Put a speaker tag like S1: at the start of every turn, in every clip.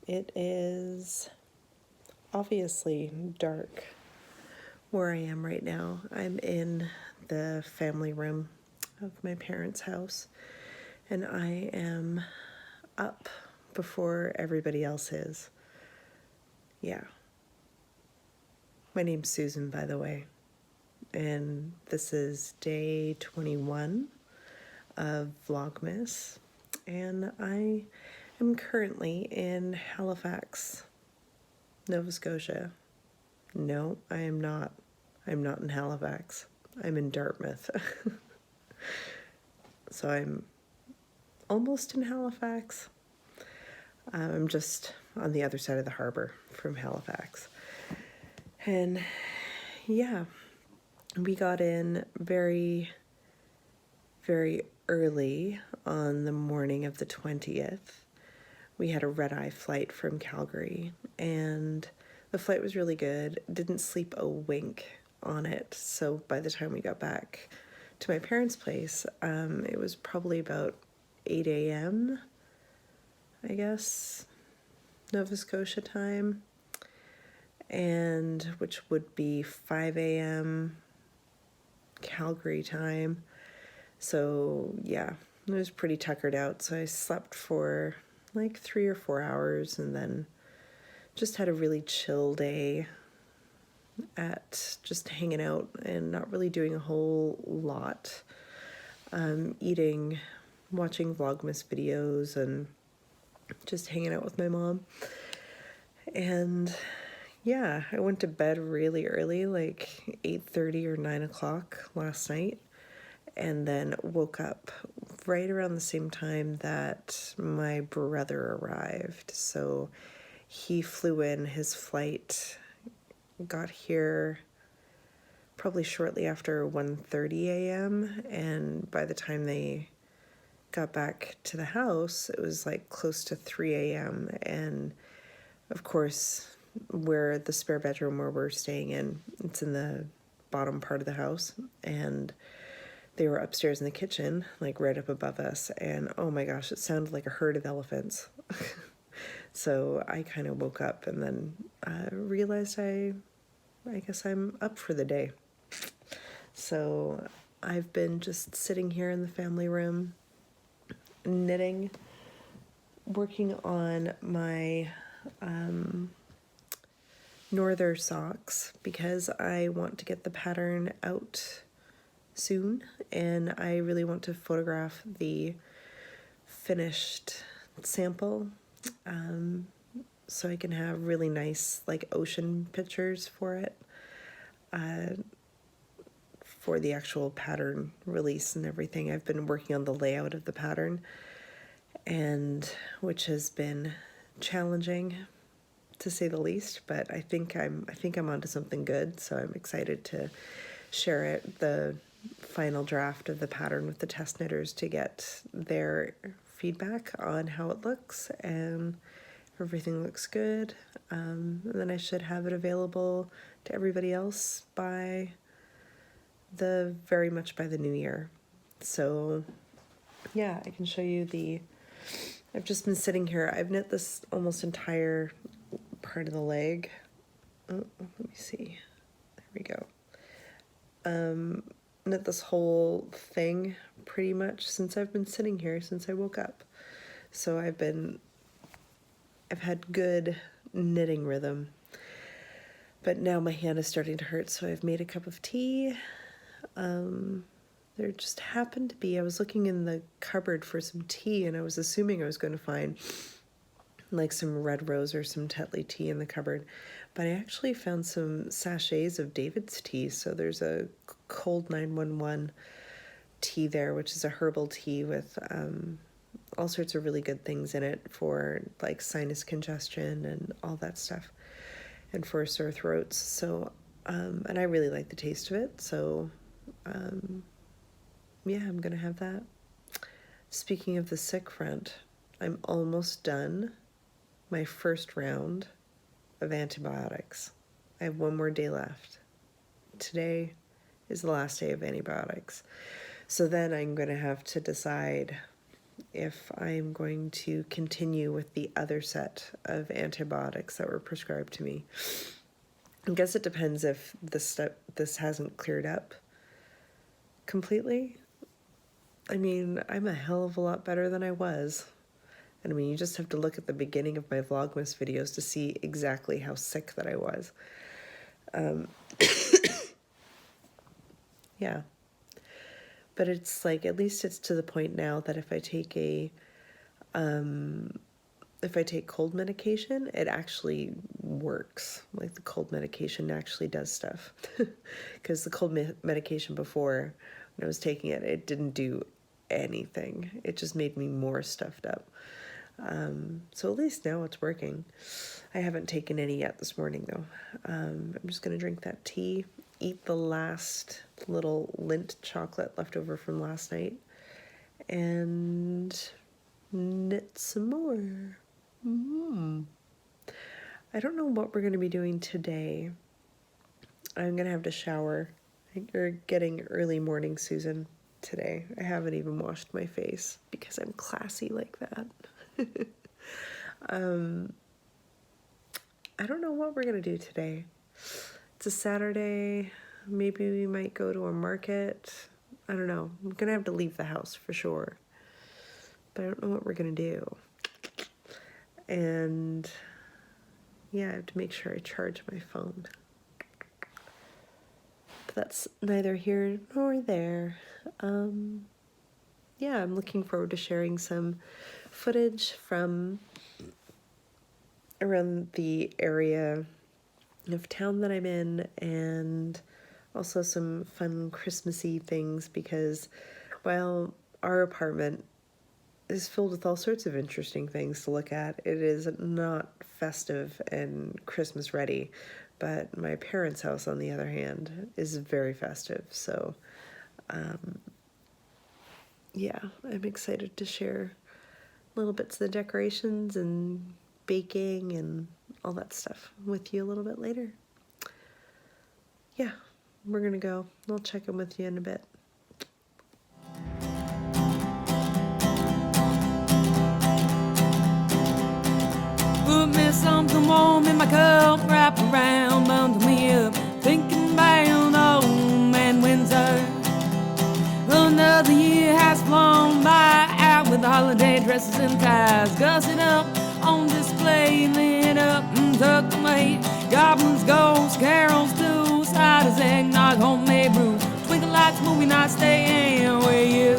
S1: It is obviously dark where I am right now. I'm in the family room of my parents' house, and I am up before everybody else is. Yeah. My name's Susan, by the way, and this is day 21 of Vlogmas, and I am currently in Halifax, Nova Scotia. No, I am not. I'm not in Halifax. I'm in Dartmouth. So I'm almost in Halifax. I'm just on the other side of the harbor from Halifax. And yeah, we got in very, very early on the morning of the 20th. We had a red-eye flight from Calgary, and the flight was really good. Didn't sleep a wink on it, so by the time we got back to my parents' place, it was probably about 8 a.m., I guess, Nova Scotia time, and which would be 5 a.m. Calgary time. So yeah, I was pretty tuckered out, so I slept for like 3 or 4 hours and then just had a really chill day at just hanging out and not really doing a whole lot. Eating, watching Vlogmas videos, and just hanging out with my mom. And yeah, I went to bed really early, like 8:30 or 9 o'clock last night, and then woke up right around the same time that my brother arrived. So he flew in, his flight got here probably shortly after 1:30 a.m. and by the time they got back to the house, it was like close to 3 a.m. And of course, where the spare bedroom where we're staying in, it's in the bottom part of the house, and they were upstairs in the kitchen, like right up above us, and oh my gosh, it sounded like a herd of elephants. So I kind of woke up and then realized I guess I'm up for the day. So I've been just sitting here in the family room, knitting, working on my northern socks because I want to get the pattern out soon, and I really want to photograph the finished sample so I can have really nice like ocean pictures for it, for the actual pattern release and everything. I've been working on the layout of the pattern, and which has been challenging to say the least, but I think I'm onto something good, so I'm excited to share it, the final draft of the pattern, with the test knitters to get their feedback on how it looks, and everything looks good. And then I should have it available to everybody else by very much by the new year. So yeah, I can show you I've just been sitting here. I've knit this almost entire part of the leg. Oh, let me see. There we go. Knit this whole thing pretty much since I've been sitting here, since I woke up. So I've had good knitting rhythm. But now my hand is starting to hurt, so I've made a cup of tea. There just happened to be, I was looking in the cupboard for some tea, and I was assuming I was going to find like some red rose or some Tetley tea in the cupboard, but I actually found some sachets of David's tea. So there's a cold 911 tea there, which is a herbal tea with all sorts of really good things in it for like sinus congestion and all that stuff, and for sore throats. So and I really like the taste of it, so yeah, I'm gonna have that. Speaking of the sick front, I'm almost done my first round of antibiotics. I have one more day left. Today is the last day of antibiotics. So then I'm going to have to decide if I'm going to continue with the other set of antibiotics that were prescribed to me. I guess it depends if this hasn't cleared up completely. I mean, I'm a hell of a lot better than I was. And I mean, you just have to look at the beginning of my Vlogmas videos to see exactly how sick that I was. Yeah. But it's like, at least it's to the point now that if I take cold medication, it actually works. Like the cold medication actually does stuff. Because the cold medication before, when I was taking it, it didn't do anything. It just made me more stuffed up. So at least now it's working. I haven't taken any yet this morning though. I'm just gonna drink that tea, eat the last little Lindt chocolate left over from last night, and knit some more. I don't know what we're gonna be doing today. I'm gonna have to shower. You're getting early morning Susan today. I haven't even washed my face because I'm classy like that. I don't know what we're gonna do today. It's a Saturday. Maybe we might go to a market. I don't know. I'm gonna have to leave the house for sure. But I don't know what we're gonna do. And yeah, I have to make sure I charge my phone. But that's neither here nor there. Yeah, I'm looking forward to sharing some footage from around the area of town that I'm in, and also some fun Christmassy things, because while our apartment is filled with all sorts of interesting things to look at, it is not festive and Christmas ready. But my parents' house, on the other hand, is very festive. So yeah, I'm excited to share little bits of the decorations and baking and all that stuff with you a little bit later. Yeah, we're gonna go. I'll check in with you in a bit.
S2: Put me something warm in my cup, wrap around, bundle me up, thinking about old man Windsor. Another year has flown by, out with the holiday dresses and ties, gussing up on display, lit up and tucked away. Goblins, ghosts, carols too, ciders, eggnog, homemade brew, twinkle lights, movie nights, staying with you.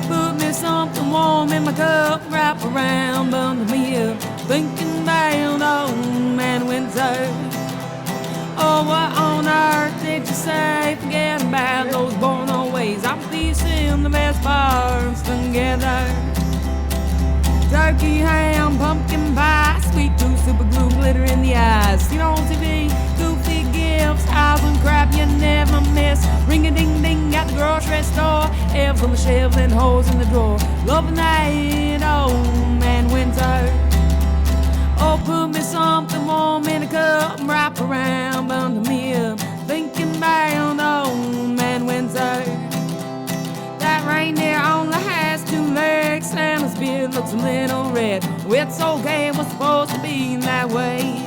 S2: Put me something warm in my cup, wrap around, bundle me up, thinking about old man Windsor. Oh, what on earth did you say? Forget about those born old ways. I'm piecing the best parts together. Turkey, ham, pumpkin pie, sweet tooth, super glue, glitter in the eyes. Seen on TV, goofy gifts, eyes and crap you never miss. Ring-a-ding-ding at the grocery store, elves on the shelves and holes in the drawer. Loving that old man Windsor. Oh, put me something warm in a cup, wrap around, bundle me up, thinking about old man Windsor. That reindeer only has 2 legs, and his beard looks a little red. Oh, it's okay, it was supposed to be that way.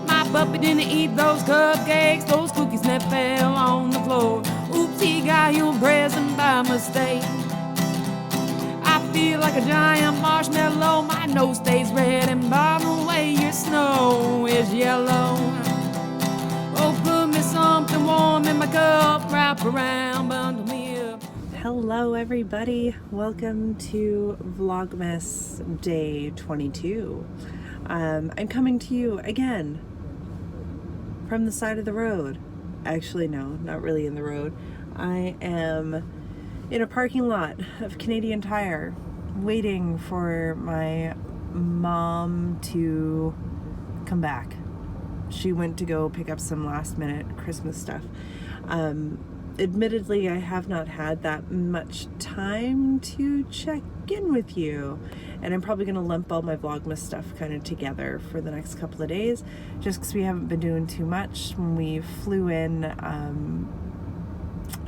S2: My puppy didn't eat those cupcakes, those cookies that fell on the floor. Oops, he got you a present by mistake. I feel like a giant marshmallow, my nose stays red, and by the way your snow is yellow. Oh, put me something warm in my cup, wrap around, bundle me up.
S1: Hello everybody, welcome to Vlogmas Day 22. I'm coming to you again from the side of the road. Actually no, not really in the road. I am in a parking lot of Canadian Tire waiting for my mom to come back. She went to go pick up some last minute Christmas stuff. Admittedly, I have not had that much time to check in with you, and I'm probably going to lump all my Vlogmas stuff kind of together for the next couple of days, just because we haven't been doing too much. When we flew in,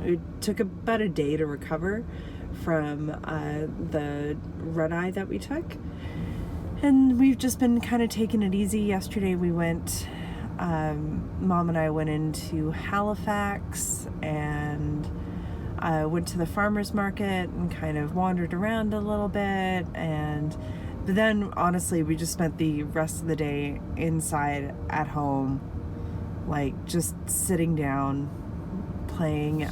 S1: it took about a day to recover from the red-eye that we took. And we've just been kind of taking it easy. Yesterday we went, Mom and I went into Halifax and went to the farmer's market and kind of wandered around a little bit. But then honestly, we just spent the rest of the day inside at home, like just sitting down, playing.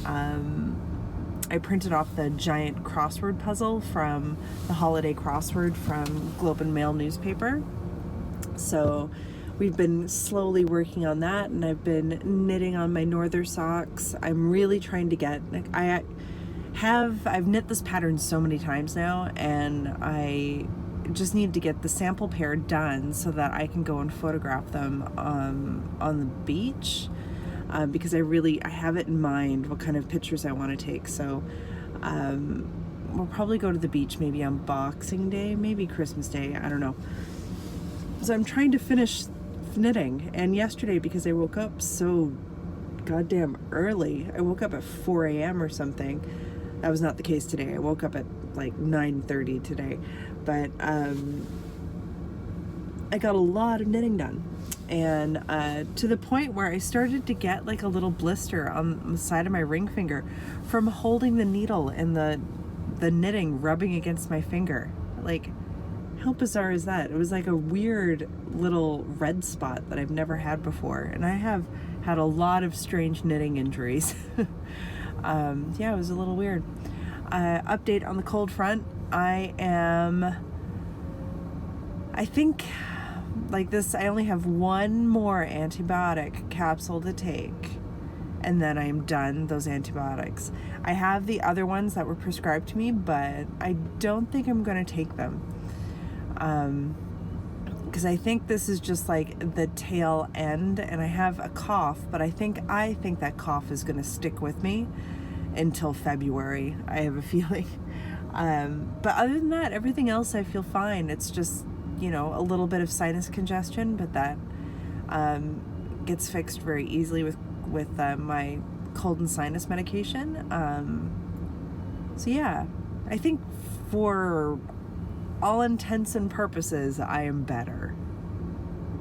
S1: I printed off the giant crossword puzzle from the holiday crossword from Globe and Mail newspaper. So we've been slowly working on that, and I've been knitting on my Norther socks. I'm really trying to get, like, I've knit this pattern so many times now, and I just need to get the sample pair done so that I can go and photograph them on the beach. Because I have it in mind what kind of pictures I want to take. So we'll probably go to the beach maybe on Boxing Day, maybe Christmas Day, I don't know. So I'm trying to finish knitting, and yesterday, because I woke up so goddamn early, I woke up at 4 a.m. or something. That was not the case today. I woke up at like 9:30 today, but I got a lot of knitting done. And to the point where I started to get like a little blister on the side of my ring finger from holding the needle and the knitting rubbing against my finger. Like, how bizarre is that? It was like a weird little red spot that I've never had before, and I have had a lot of strange knitting injuries. Yeah, it was a little weird. Update on the cold front. I think like this, I only have one more antibiotic capsule to take, and then I am done those antibiotics. I have the other ones that were prescribed to me, but I don't think I'm going to take them. Because I think this is just like the tail end, and I have a cough, but I think that cough is going to stick with me until February. I have a feeling. But other than that, everything else I feel fine. It's just, a little bit of sinus congestion, but that gets fixed very easily with my cold and sinus medication. So yeah, I think for all intents and purposes, I am better,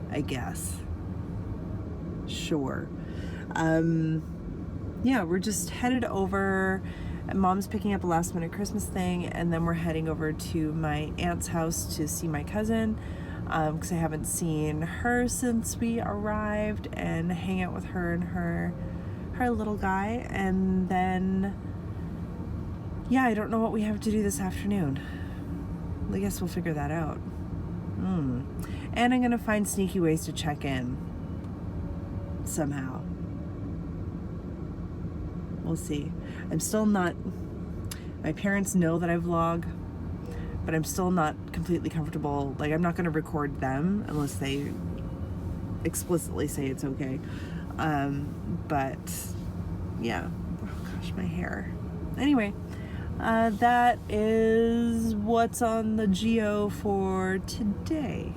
S1: I guess. Sure. Yeah, we're just headed over. Mom's picking up a last minute Christmas thing, and then we're heading over to my aunt's house to see my cousin, because I haven't seen her since we arrived, and hang out with her and her little guy. And then, yeah, I don't know what we have to do this afternoon. I guess we'll figure that out. And I'm gonna find sneaky ways to check in somehow. We'll see. I'm still not, my parents know that I vlog, but I'm still not completely comfortable. Like, I'm not going to record them unless they explicitly say it's okay. But yeah, oh gosh, my hair. Anyway, that is what's on the geo for today.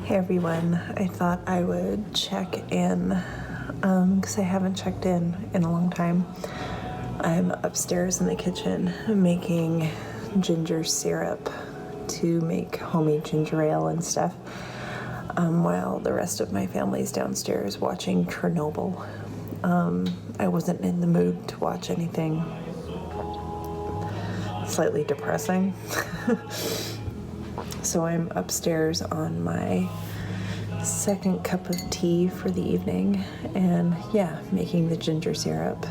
S1: Hey everyone, I thought I would check in because I haven't checked in a long time. I'm upstairs in the kitchen making ginger syrup to make homemade ginger ale and stuff, while the rest of my family's downstairs watching Chernobyl. I wasn't in the mood to watch anything slightly depressing. So I'm upstairs on my second cup of tea for the evening and yeah, making the ginger syrup.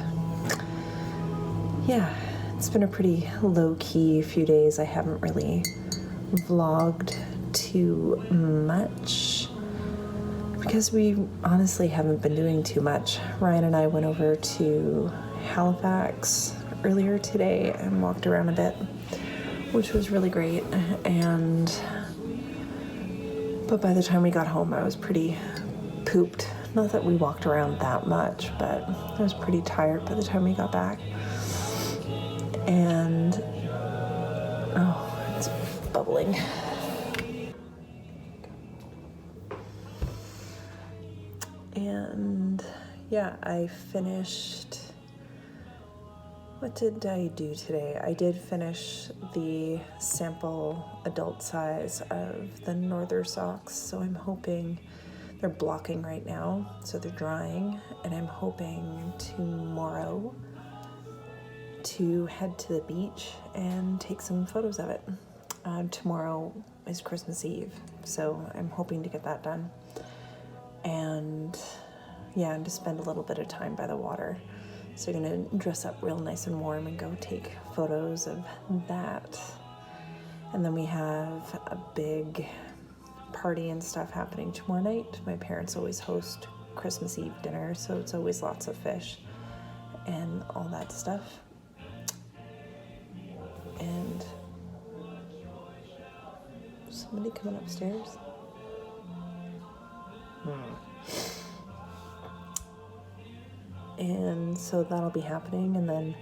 S1: Yeah, it's been a pretty low-key few days. I haven't really vlogged too much because we honestly haven't been doing too much. Ryan and I went over to Halifax earlier today and walked around a bit, which was really great. But by the time we got home, I was pretty pooped. Not that we walked around that much, but I was pretty tired by the time we got back. And, oh, it's bubbling. And yeah, I finished. What did I do today? I did finish the sample adult size of the Norther socks, so I'm hoping they're blocking right now, so they're drying, and I'm hoping tomorrow to head to the beach and take some photos of it. Tomorrow is Christmas Eve, so I'm hoping to get that done. And yeah, and to spend a little bit of time by the water. So you're gonna dress up real nice and warm and go take photos of that. And then we have a big party and stuff happening tomorrow night. My parents always host Christmas Eve dinner, so it's always lots of fish and all that stuff. And somebody coming upstairs? And so that'll be happening, and then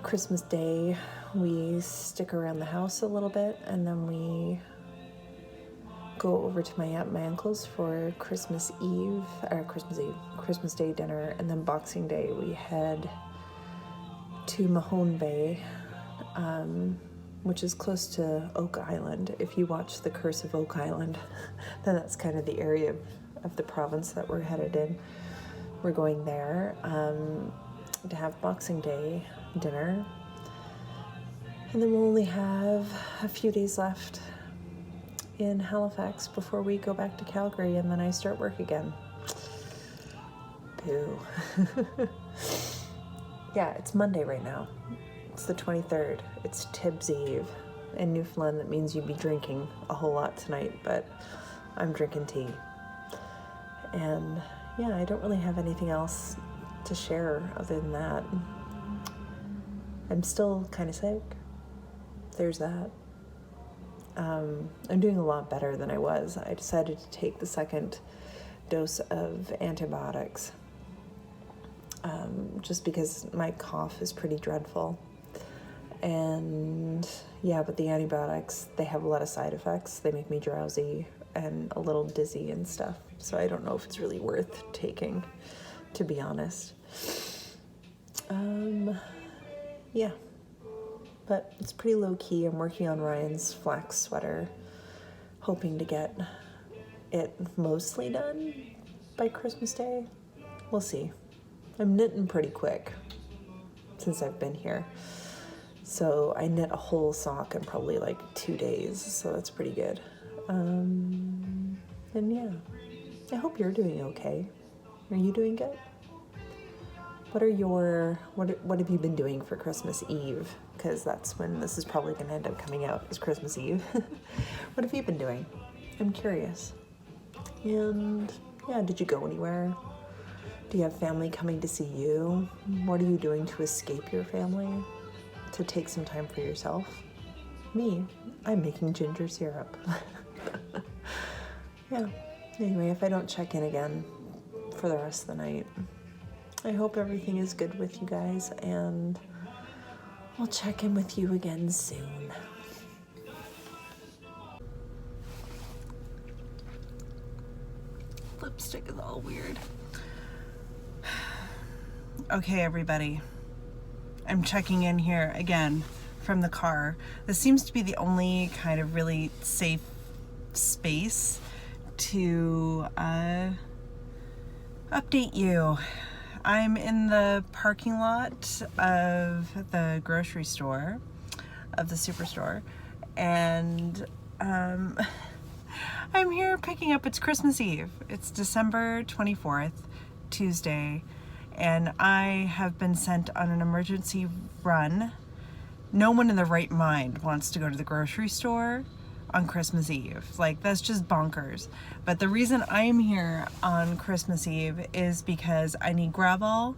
S1: Christmas Day we stick around the house a little bit, and then we go over to my aunt and my uncle's for Christmas Day dinner, and then Boxing Day we head to Mahone Bay, which is close to Oak Island. If you watch The Curse of Oak Island, then that's kind of the area of the province that we're headed in. We're going there to have Boxing Day dinner. And then we'll only have a few days left in Halifax before we go back to Calgary, and then I start work again. Boo. Yeah, it's Monday right now. It's the 23rd. It's Tibbs Eve in Newfoundland. That means you'd be drinking a whole lot tonight, but I'm drinking tea. And yeah, I don't really have anything else to share other than that. I'm still kind of sick. There's that. I'm doing a lot better than I was. I decided to take the second dose of antibiotics just because my cough is pretty dreadful. And yeah, but the antibiotics, they have a lot of side effects. They make me drowsy and a little dizzy and stuff. So I don't know if it's really worth taking, to be honest. Yeah. But it's pretty low key. I'm working on Ryan's flax sweater, hoping to get it mostly done by Christmas Day. We'll see. I'm knitting pretty quick since I've been here. So I knit a whole sock in probably like 2 days, so that's pretty good. And yeah, I hope you're doing okay. Are you doing good? What have you been doing for Christmas Eve? Because that's when this is probably going to end up coming out, is Christmas Eve. What have you been doing? I'm curious. And yeah, did you go anywhere? Do you have family coming to see you? What are you doing to escape your family? To take some time for yourself? Me, I'm making ginger syrup. Yeah. Anyway, if I don't check in again for the rest of the night, I hope everything is good with you guys, and I'll check in with you again soon. Lipstick is all weird. Okay, everybody. I'm checking in here again from the car. This seems to be the only kind of really safe space to update you. I'm in the parking lot of the grocery store, of the superstore, and I'm here picking up, it's Christmas Eve. It's December 24th, Tuesday, and I have been sent on an emergency run. No one in their right mind wants to go to the grocery store on Christmas Eve. Like, that's just bonkers. But the reason I'm here on Christmas Eve is because I need Gravol,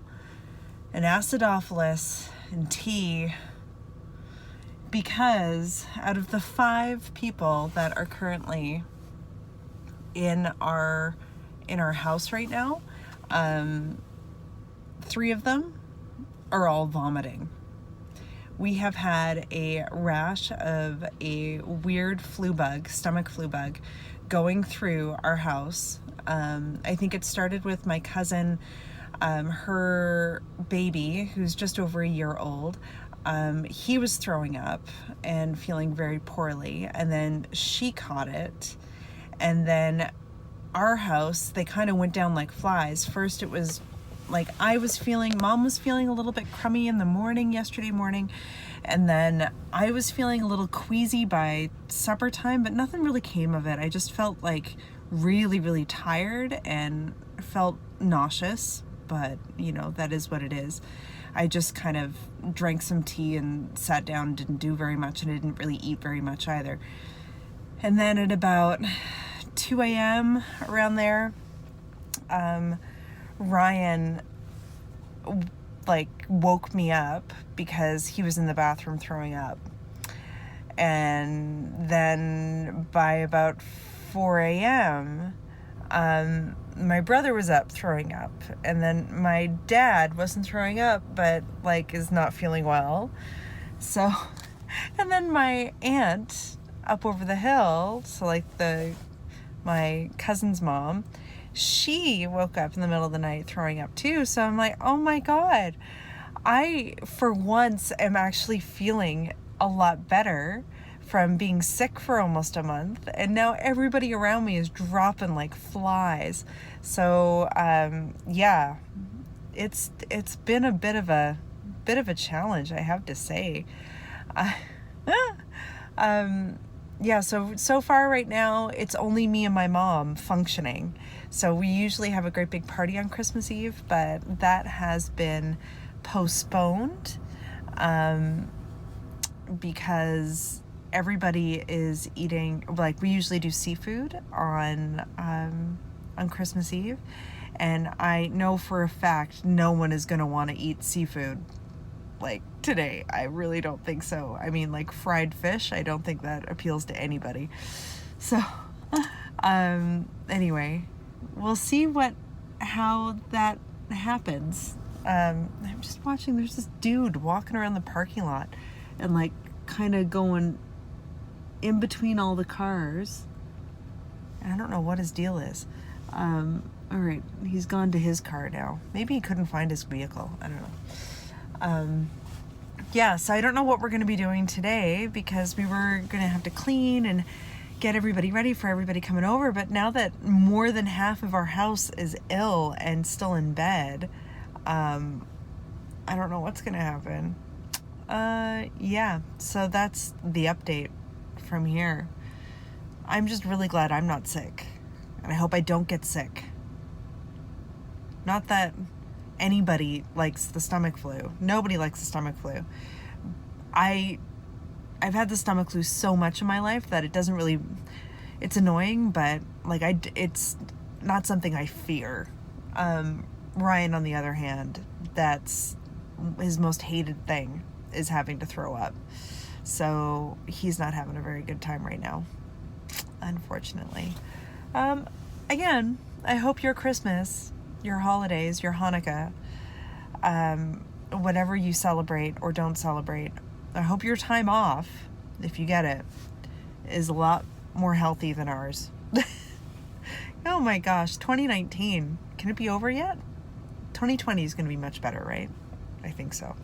S1: an acidophilus, and tea, because out of the 5 people that are currently in our house right now, 3 of them are all vomiting. We have had a rash of a weird stomach flu bug, going through our house. I think it started with my cousin, her baby, who's just over a year old. He was throwing up and feeling very poorly, and then she caught it. And then our house, they kind of went down like flies. First it was like Mom was feeling a little bit crummy in the morning, yesterday morning, and then I was feeling a little queasy by supper time, but nothing really came of it. I just felt like really, really tired and felt nauseous, but you know, that is what it is. I just kind of drank some tea and sat down, didn't do very much, and I didn't really eat very much either. And then at about 2 a.m. around there, Ryan woke me up because he was in the bathroom throwing up. And then by about 4 a.m., my brother was up throwing up. And then my dad wasn't throwing up, but is not feeling well. So, and then my aunt up over the hill, so my cousin's mom, she woke up in the middle of the night throwing up too. So I'm like, oh my God, I, for once, am actually feeling a lot better from being sick for almost a month, and now everybody around me is dropping like flies. So yeah, it's been a bit of a challenge, I have to say. Yeah, so far right now it's only me and my mom functioning. So we usually have a great big party on Christmas Eve, but that has been postponed because everybody is eating, like, we usually do seafood on Christmas Eve, and I know for a fact no one is going to want to eat seafood like today. I really don't think so. I mean, like fried fish, I don't think that appeals to anybody. So anyway, we'll see how that happens. I'm just watching, there's this dude walking around the parking lot and like kind of going in between all the cars. I don't know what his deal is. All right, he's gone to his car now. Maybe he couldn't find his vehicle. I don't know. Yeah, so I don't know what we're going to be doing today because we were going to have to clean and get everybody ready for everybody coming over. But now that more than half of our house is ill and still in bed, I don't know what's going to happen. Yeah, so that's the update from here. I'm just really glad I'm not sick, and I hope I don't get sick. Not that anybody likes the stomach flu. Nobody likes the stomach flu. I've had the stomach flu so much in my life that it doesn't really, it's annoying, but like it's not something I fear. Ryan, on the other hand, that's his most hated thing, is having to throw up. So he's not having a very good time right now, unfortunately. Again, I hope your Christmas, your holidays, your Hanukkah, whatever you celebrate or don't celebrate, I hope your time off, if you get it, is a lot more healthy than ours. Oh my gosh, 2019. Can it be over yet? 2020 is going to be much better, right? I think so.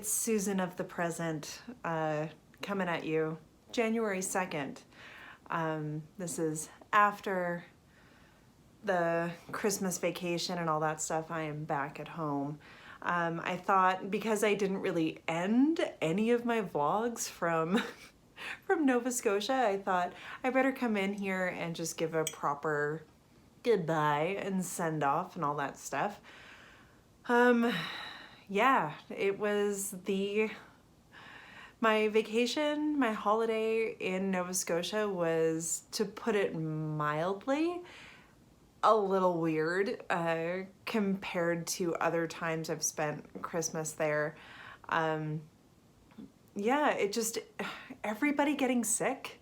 S1: it's Susan of the present, coming at you January 2nd. This is after the Christmas vacation and all that stuff. I am back at home. I thought, because I didn't really end any of my vlogs from from Nova Scotia, I thought I better come in here and just give a proper goodbye and send off and all that stuff. Yeah, it was my vacation, my holiday in Nova Scotia was, to put it mildly, a little weird compared to other times I've spent Christmas there. Yeah, everybody getting sick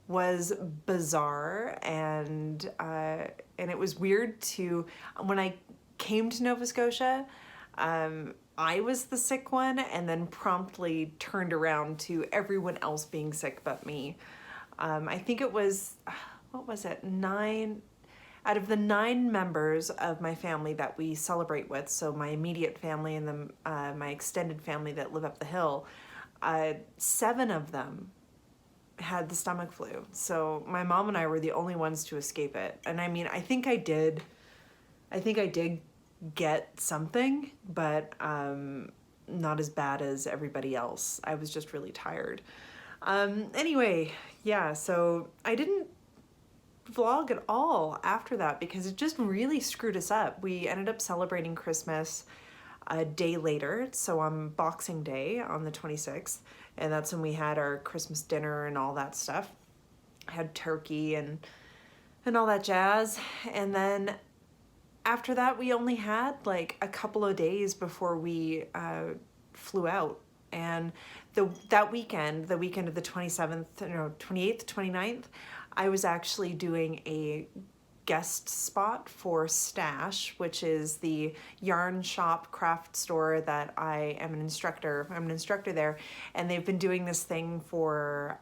S1: was bizarre, and it was weird when I came to Nova Scotia, I was the sick one, and then promptly turned around to everyone else being sick but me. I think it was, what was it, 9 out of the 9 members of my family that we celebrate with, so my immediate family and then my extended family that live up the hill, 7 of them had the stomach flu. So my mom and I were the only ones to escape it. And I mean, I think I did get something, but not as bad as everybody else. I was just really tired. Anyway, yeah, so I didn't vlog at all after that because it just really screwed us up. We ended up celebrating Christmas a day later, so on Boxing Day on the 26th, and that's when we had our Christmas dinner and all that stuff. I had turkey and all that jazz, and then after that we only had like a couple of days before we flew out. And that weekend, the weekend of the 28th, 29th, I was actually doing a guest spot for Stash, which is the yarn shop craft store that I am an instructor. I'm an instructor there, and they've been doing this thing for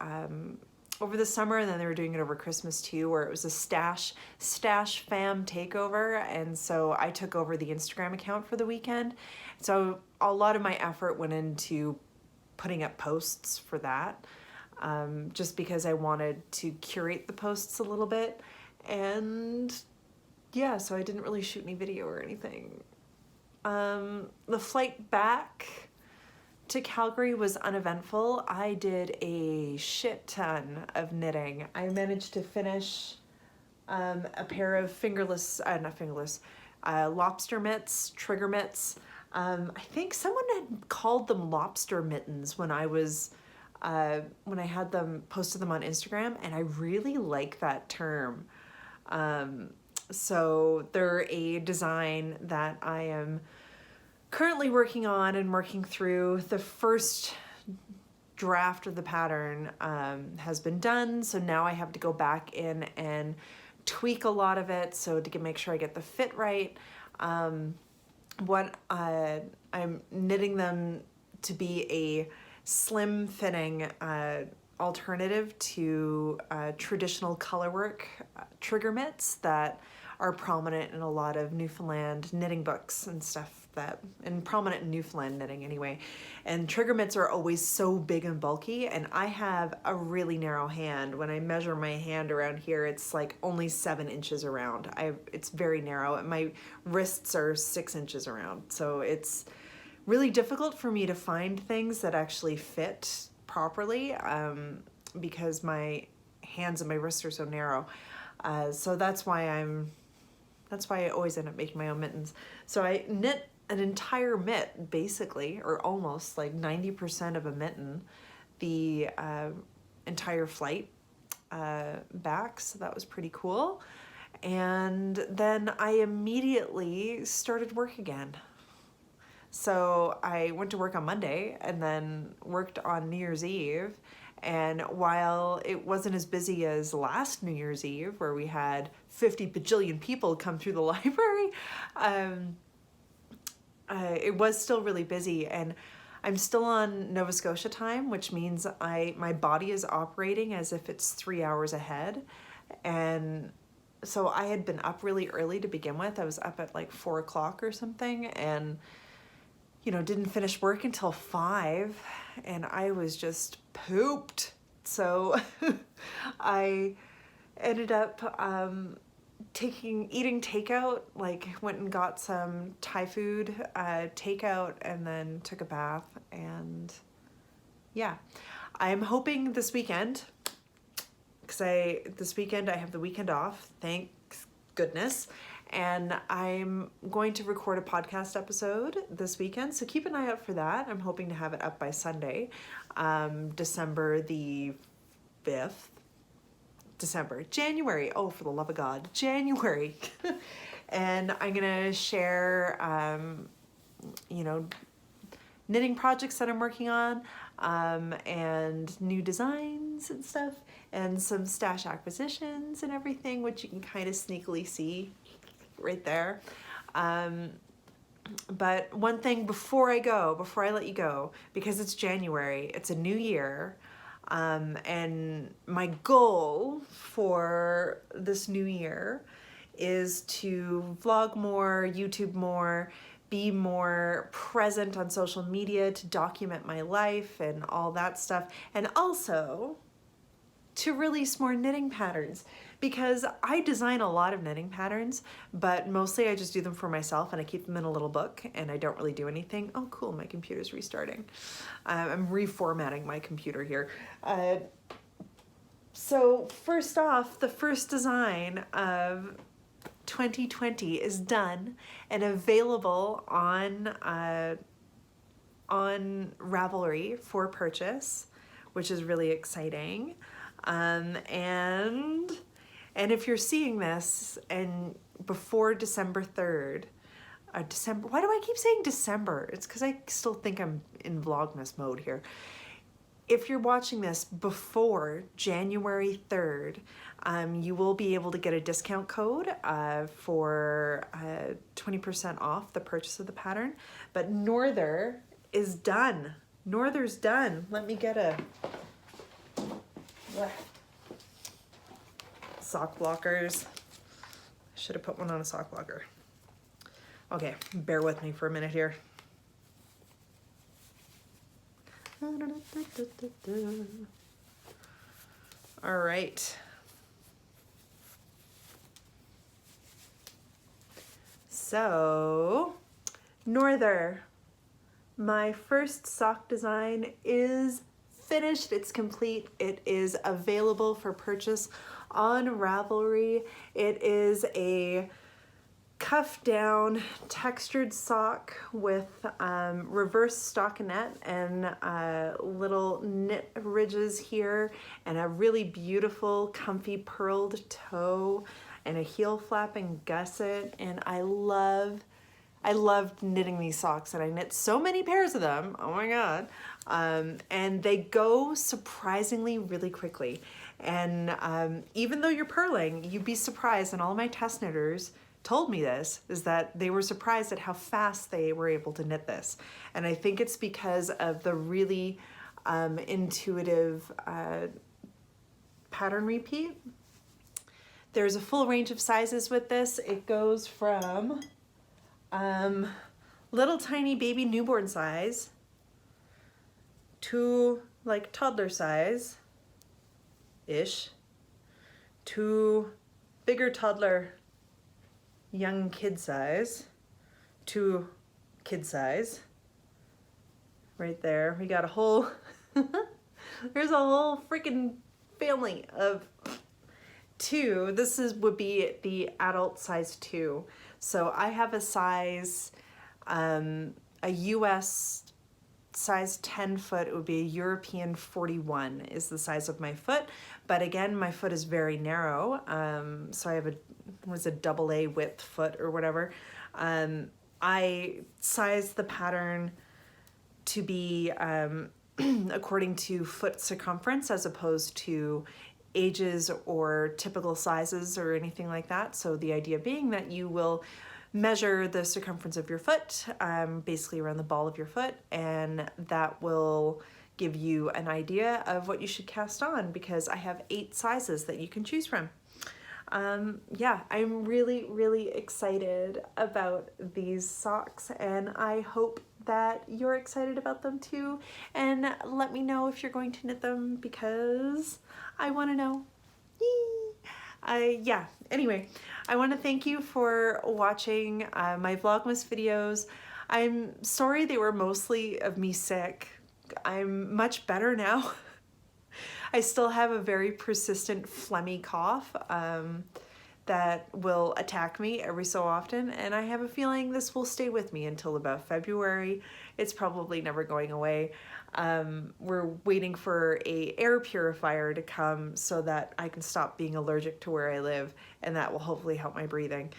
S1: over the summer, and then they were doing it over Christmas too, where it was a Stash fam takeover, and so I took over the Instagram account for the weekend. So a lot of my effort went into putting up posts for that, just because I wanted to curate the posts a little bit. And yeah, so I didn't really shoot any video or anything. The flight back to Calgary was uneventful. I did a shit ton of knitting. I managed to finish a pair of lobster mitts, trigger mitts. I think someone had called them lobster mittens when I had them, posted them on Instagram, and I really like that term. So they're a design that I am currently working on and working through. The first draft of the pattern has been done, so now I have to go back in and tweak a lot of it so to make sure I get the fit right. I'm knitting them to be a slim fitting alternative to traditional colorwork trigger mitts that are prominent in a lot of Newfoundland knitting books and stuff, and prominent in Newfoundland knitting anyway. And trigger mitts are always so big and bulky, and I have a really narrow hand. When I measure my hand around here, it's like only 7 inches around. It's very narrow, and my wrists are 6 inches around. So it's really difficult for me to find things that actually fit properly, because my hands and my wrists are so narrow. So that's why I always end up making my own mittens. So I knit an entire mitt, basically, or almost like 90% of a mitten, the entire flight back. So that was pretty cool. And then I immediately started work again. So I went to work on Monday and then worked on New Year's Eve. And while it wasn't as busy as last New Year's Eve, where we had 50 bajillion people come through the library, it was still really busy. And I'm still on Nova Scotia time, which means my body is operating as if it's 3 hours ahead. And so I had been up really early to begin with. I was up at like 4 o'clock or something, and didn't finish work until 5, and I was just pooped. So I ended up eating takeout, like went and got some Thai food, takeout, and then took a bath. And yeah, I'm hoping this weekend, because this weekend I have the weekend off, thank goodness, and I'm going to record a podcast episode this weekend, so keep an eye out for that. I'm hoping to have it up by Sunday, December the 5th. January, oh, for the love of God, January. And I'm gonna share, knitting projects that I'm working on, and new designs and stuff, and some stash acquisitions and everything, which you can kind of sneakily see right there. But one thing before I let you go, because it's January, it's a new year, and my goal for this new year is to vlog more, YouTube more, be more present on social media, to document my life and all that stuff, and also to release more knitting patterns, because I design a lot of knitting patterns, but mostly I just do them for myself and I keep them in a little book and I don't really do anything. Oh cool, my computer's restarting. I'm reformatting my computer here. So first off, the first design of 2020 is done and available on Ravelry for purchase, which is really exciting. And if you're seeing this and before December 3rd, why do I keep saying December? It's because I still think I'm in Vlogmas mode here. If you're watching this before January 3rd, you will be able to get a discount code for 20% off the purchase of the pattern. But Norther is done. Norther's done. Let me get a sock blockers. Should have put one on a sock blocker. Okay, bear with me for a minute here. All right. So, Norther, my first sock design is finished. It's complete. It is available for purchase on Ravelry. It is a cuff down textured sock with reverse stockinette and little knit ridges here, and a really beautiful comfy pearled toe and a heel flapping gusset. And I loved knitting these socks, and I knit so many pairs of them. Oh my God. And they go surprisingly really quickly. And even though you're purling, you'd be surprised, and all my test knitters told me this, is that they were surprised at how fast they were able to knit this. And I think it's because of the really intuitive pattern repeat. There's a full range of sizes with this. It goes from little tiny baby newborn size to like toddler size ish to bigger toddler young kid size to kid size. Right there, we got a whole there's a whole freaking family of 2. This would be the adult size 2. So I have a size, a US size 10 foot. It would be a European 41 is the size of my foot. But again, my foot is very narrow. So I have a AA width foot or whatever. I sized the pattern to be according to foot circumference as opposed to ages or typical sizes or anything like that. So the idea being that you will measure the circumference of your foot, basically around the ball of your foot, and that will give you an idea of what you should cast on, because I have 8 sizes that you can choose from. Yeah, I'm really, really excited about these socks, and I hope that you're excited about them too, and let me know if you're going to knit them because I want to know. Yeah, anyway, I want to thank you for watching my Vlogmas videos. I'm sorry they were mostly of me sick. I'm much better now. I still have a very persistent phlegmy cough that will attack me every so often, and I have a feeling this will stay with me until about February. It's probably never going away. We're waiting for a air purifier to come so that I can stop being allergic to where I live, and that will hopefully help my breathing.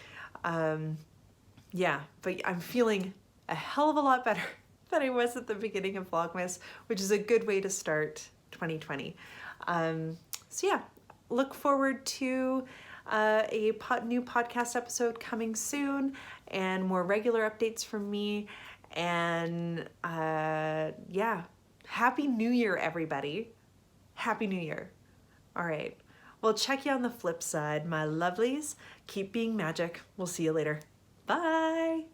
S1: Yeah, but I'm feeling a hell of a lot better than I was at the beginning of Vlogmas, which is a good way to start 2020. So yeah, look forward to a new podcast episode coming soon, and more regular updates from me. And yeah, Happy New Year, everybody. Happy New Year. All right. Well, check you on the flip side, my lovelies. Keep being magic. We'll see you later. Bye.